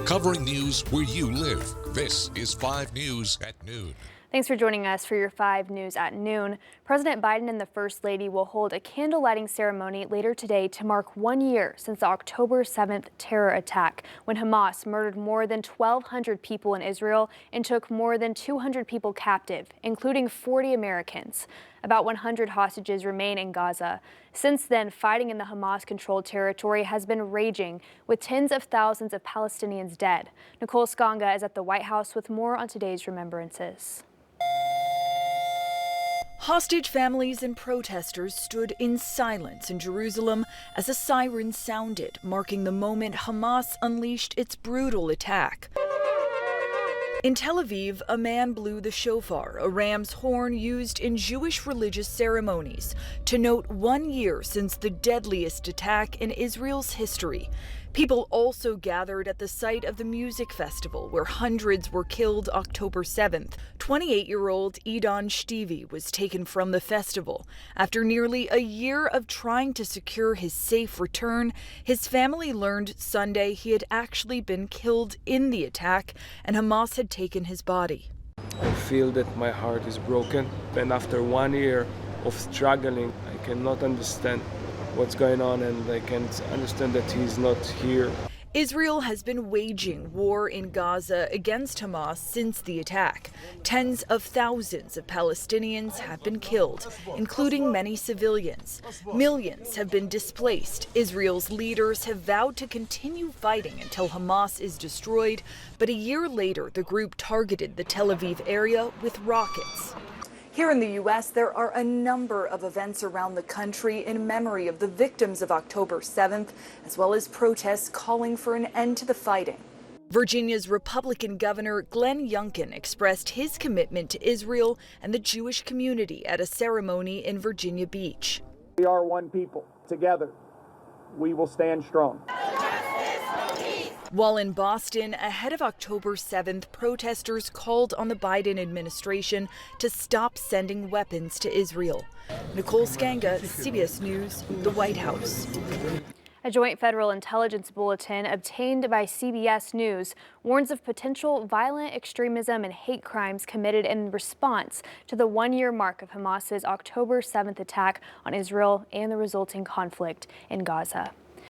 covering news where you live. This is 5 News at noon. Thanks for joining us for your 5 News at noon. President Biden and the First Lady will hold a candle lighting ceremony later today to mark 1 year since the October 7th terror attack, when Hamas murdered more than 1,200 people in Israel and took more than 200 people captive, including 40 Americans. About 100 hostages remain in Gaza. Since then, fighting in the Hamas-controlled territory has been raging, with tens of thousands of Palestinians dead. Nicole Skanga is at the White House with more on today's remembrances. Hostage families and protesters stood in silence in Jerusalem as a siren sounded, marking the moment Hamas unleashed its brutal attack. In Tel Aviv, a man blew the shofar, a ram's horn used in Jewish religious ceremonies, to note 1 year since the deadliest attack in Israel's history. People also gathered at the site of the music festival where hundreds were killed October 7th. 28-year-old Idan Shtivi was taken from the festival. After nearly a year of trying to secure his safe return, his family learned Sunday he had actually been killed in the attack and Hamas had taken his body. I feel that my heart is broken, and after 1 year of struggling, I cannot understand what's going on, and I can't understand that he's not here. Israel has been waging war in Gaza against Hamas since the attack. Tens of thousands of Palestinians have been killed, including many civilians. Millions have been displaced. Israel's leaders have vowed to continue fighting until Hamas is destroyed, but a year later, the group targeted the Tel Aviv area with rockets. Here in the U.S., there are a number of events around the country in memory of the victims of October 7th, as well as protests calling for an end to the fighting. Virginia's Republican Governor Glenn Youngkin expressed his commitment to Israel and the Jewish community at a ceremony in Virginia Beach. We are one people. Together, we will stand strong. While in Boston, ahead of October 7th, protesters called on the Biden administration to stop sending weapons to Israel. Nicole Skanga, CBS News, the White House. A joint federal intelligence bulletin obtained by CBS News warns of potential violent extremism and hate crimes committed in response to the 1-year mark of Hamas's October 7th attack on Israel and the resulting conflict in Gaza.